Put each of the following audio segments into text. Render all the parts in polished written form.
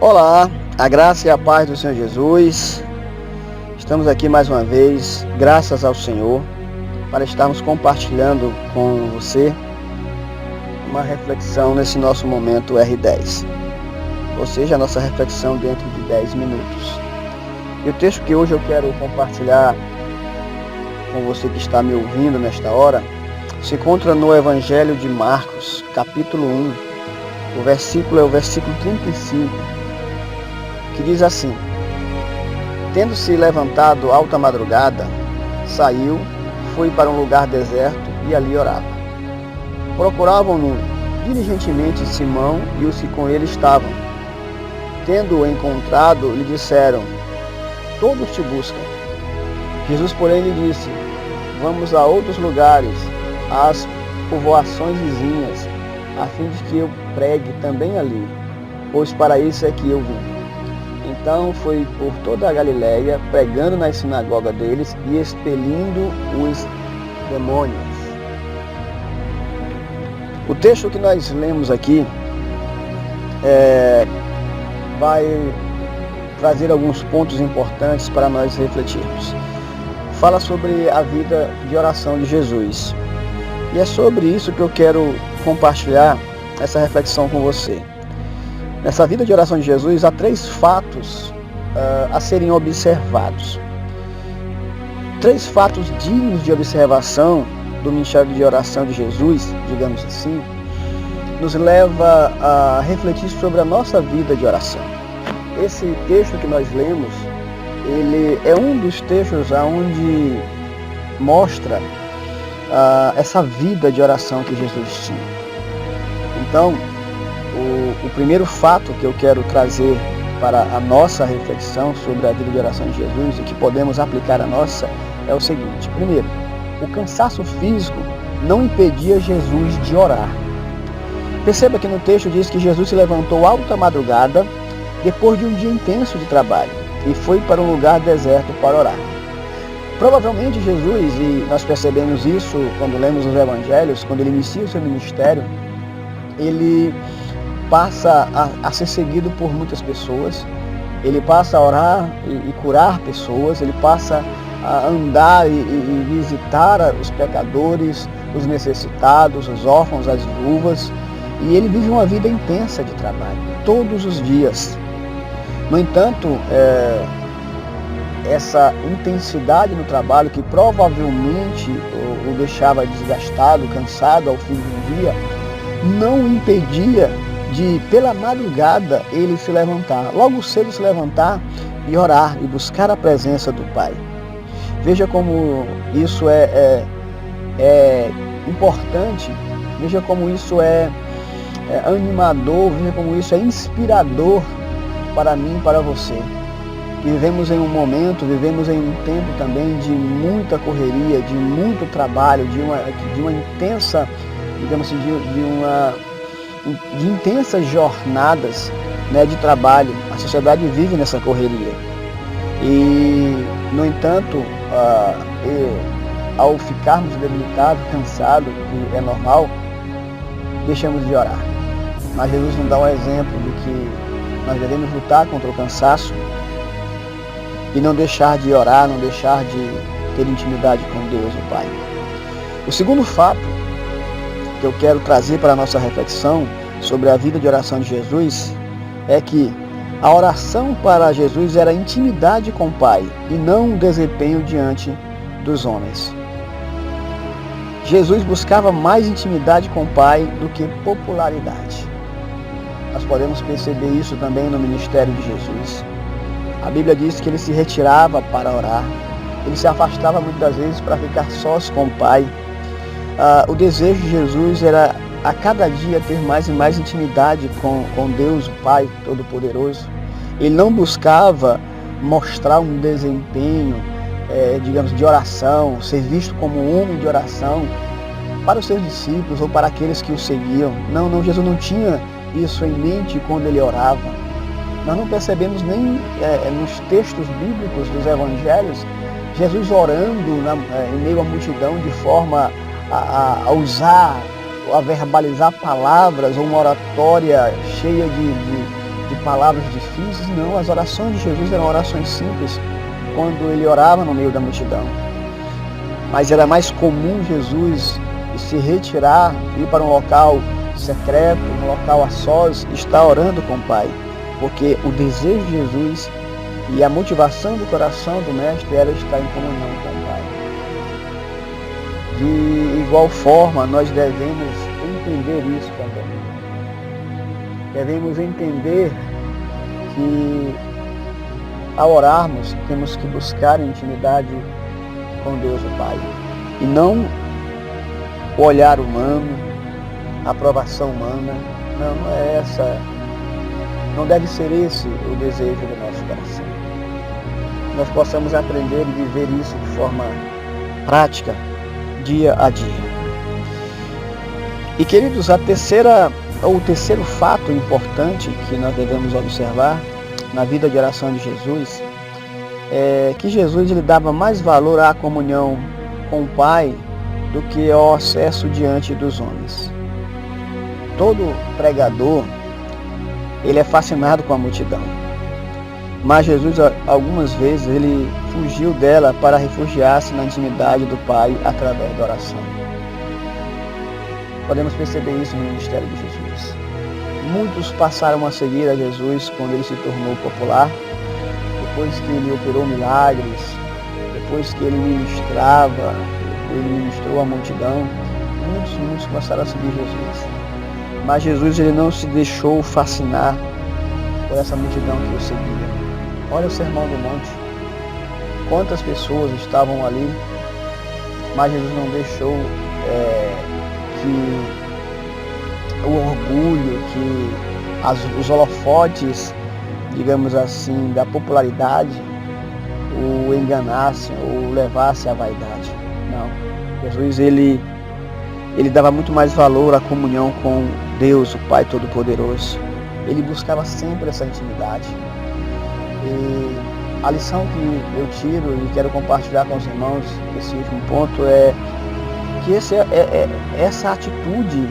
Olá, a graça e a paz do Senhor Jesus. Estamos aqui mais uma vez, graças ao Senhor, para estarmos compartilhando com você uma reflexão nesse nosso momento R10, ou seja, a nossa reflexão dentro de 10 minutos. E o texto que hoje eu quero compartilhar com você que está me ouvindo nesta hora, se encontra no Evangelho de Marcos, capítulo 1, o versículo é o versículo 35, que diz assim: tendo-se levantado alta madrugada, saiu, foi para um lugar deserto e ali orava. Procuravam-no diligentemente Simão e os que com ele estavam. Tendo-o encontrado, lhe disseram: todos te buscam. Jesus, porém, lhe disse: vamos a outros lugares, às povoações vizinhas, a fim de que eu pregue também ali, pois para isso é que eu vim. Então foi por toda a Galileia, pregando nas sinagogas deles e expelindo os demônios. O texto que nós lemos aqui vai trazer alguns pontos importantes para nós refletirmos. Fala sobre a vida de oração de Jesus. E é sobre isso que eu quero compartilhar essa reflexão com você. Nessa vida de oração de Jesus, há 3 fatos a serem observados. 3 fatos dignos de observação do ministério de oração de Jesus, digamos assim, nos leva a refletir sobre a nossa vida de oração. Esse texto que nós lemos, ele é um dos textos onde mostra essa vida de oração que Jesus tinha. Então, o primeiro fato que eu quero trazer para a nossa reflexão sobre a vida de oração de Jesus e que podemos aplicar a nossa é o seguinte. Primeiro, o cansaço físico não impedia Jesus de orar. Perceba que no texto diz que Jesus se levantou alta madrugada depois de um dia intenso de trabalho e foi para um lugar deserto para orar. Provavelmente Jesus, e nós percebemos isso quando lemos os evangelhos, quando ele inicia o seu ministério, ele passa a ser seguido por muitas pessoas, ele passa a orar e curar pessoas, ele passa a andar e visitar os pecadores, os necessitados, os órfãos, as viúvas, e ele vive uma vida intensa de trabalho, todos os dias. No entanto, essa intensidade no trabalho, que provavelmente o deixava desgastado, cansado ao fim do dia, não o impedia de, pela madrugada, ele se levantar, logo cedo se levantar e orar e buscar a presença do Pai. Veja como isso é importante, veja como isso é animador, veja como isso é inspirador para mim e para você. Vivemos em um momento, vivemos em um tempo também de muita correria, de muito trabalho, de uma intensa, digamos assim, de intensas jornadas, né, de trabalho. A sociedade vive nessa correria. E, no entanto, ao ficarmos debilitados, cansados, que é normal, deixamos de orar. Mas Jesus nos dá um exemplo de que nós devemos lutar contra o cansaço e não deixar de orar, não deixar de ter intimidade com Deus, o Pai. O segundo fato que eu quero trazer para a nossa reflexão sobre a vida de oração de Jesus é que a oração para Jesus era intimidade com o Pai e não um desempenho diante dos homens. Jesus buscava mais intimidade com o Pai do que popularidade. Nós podemos perceber isso também no ministério de Jesus. A Bíblia diz que ele se retirava para orar, ele se afastava muitas vezes para ficar sós com o Pai. O desejo de Jesus era a cada dia ter mais e mais intimidade com Deus, o Pai Todo-Poderoso. Ele não buscava mostrar um desempenho, digamos, de oração, ser visto como um homem de oração para os seus discípulos ou para aqueles que o seguiam. Não, Jesus não tinha isso em mente quando ele orava. Nós não percebemos nem nos textos bíblicos dos evangelhos Jesus orando em meio à multidão de forma a usar, a verbalizar palavras ou uma oratória cheia de de palavras difíceis. Não, as orações de Jesus eram orações simples quando ele orava no meio da multidão. Mas era mais comum Jesus se retirar, ir para um local secreto, um local a sós, estar orando com o Pai. Porque o desejo de Jesus e a motivação do coração do Mestre era estar em comunhão com o Pai. De igual forma, nós devemos entender isso também. Devemos entender que ao orarmos temos que buscar intimidade com Deus o Pai. E não o olhar humano, a aprovação humana. Não é essa. Não deve ser esse o desejo do nosso coração. Nós possamos aprender e viver isso de forma prática, dia a dia. E queridos, o terceiro fato importante que nós devemos observar na vida de oração de Jesus é que Jesus ele dava mais valor à comunhão com o Pai do que ao acesso diante dos homens. Todo pregador ele é fascinado com a multidão. Mas Jesus, algumas vezes, ele fugiu dela para refugiar-se na intimidade do Pai através da oração. Podemos perceber isso no ministério de Jesus. Muitos passaram a seguir a Jesus quando ele se tornou popular, depois que ele operou milagres, depois que ele ministrava, ele ministrou a multidão. Muitos passaram a seguir Jesus. Mas Jesus ele não se deixou fascinar por essa multidão que o seguia. Olha o Sermão do Monte. Quantas pessoas estavam ali, mas Jesus não deixou que o orgulho, que os holofotes, digamos assim, da popularidade o enganassem ou levassem à vaidade. Não. Jesus ele dava muito mais valor à comunhão com Deus, o Pai Todo-Poderoso. Ele buscava sempre essa intimidade. E a lição que eu tiro e quero compartilhar com os irmãos nesse último ponto é que essa atitude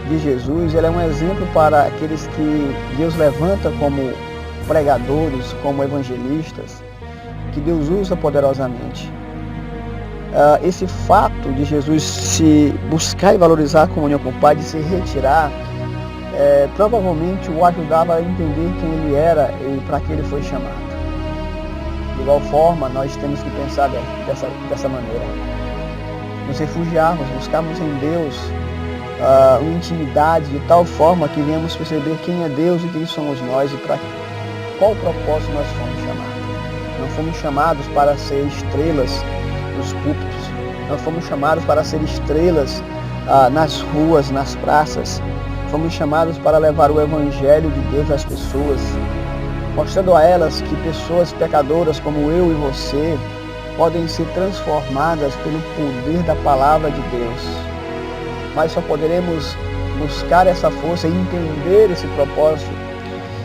de Jesus ela é um exemplo para aqueles que Deus levanta como pregadores, como evangelistas, que Deus usa poderosamente. Esse fato de Jesus se buscar e valorizar a comunhão com o Pai, de se retirar, provavelmente o ajudava a entender quem ele era e para que ele foi chamado. De igual forma, nós temos que pensar dessa maneira. Nos refugiarmos, buscarmos em Deus uma intimidade de tal forma que venhamos perceber quem é Deus e quem somos nós e para qual propósito nós fomos chamados. Não fomos chamados para ser estrelas nos púlpitos, não fomos chamados para ser estrelas nas ruas, nas praças. Fomos chamados para levar o Evangelho de Deus às pessoas, mostrando a elas que pessoas pecadoras como eu e você podem ser transformadas pelo poder da palavra de Deus. Mas só poderemos buscar essa força e entender esse propósito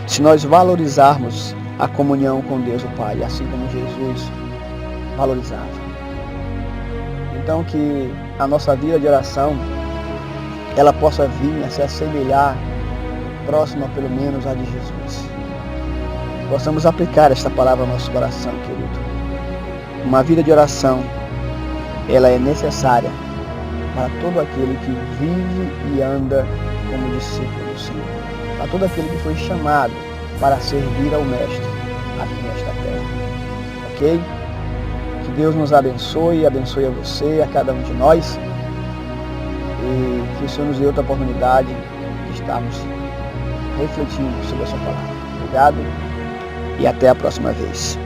se nós valorizarmos a comunhão com Deus o Pai, assim como Jesus valorizava. Então que a nossa vida de oração ela possa vir a se assemelhar, próxima pelo menos à de Jesus. Possamos aplicar esta palavra ao nosso coração, querido. Uma vida de oração, ela é necessária para todo aquele que vive e anda como discípulo do Senhor. Para todo aquele que foi chamado para servir ao Mestre aqui nesta terra. Ok? Que Deus nos abençoe, abençoe a você, a cada um de nós. E que o Senhor nos dê outra oportunidade de estarmos refletindo sobre a sua palavra. Obrigado e até a próxima vez.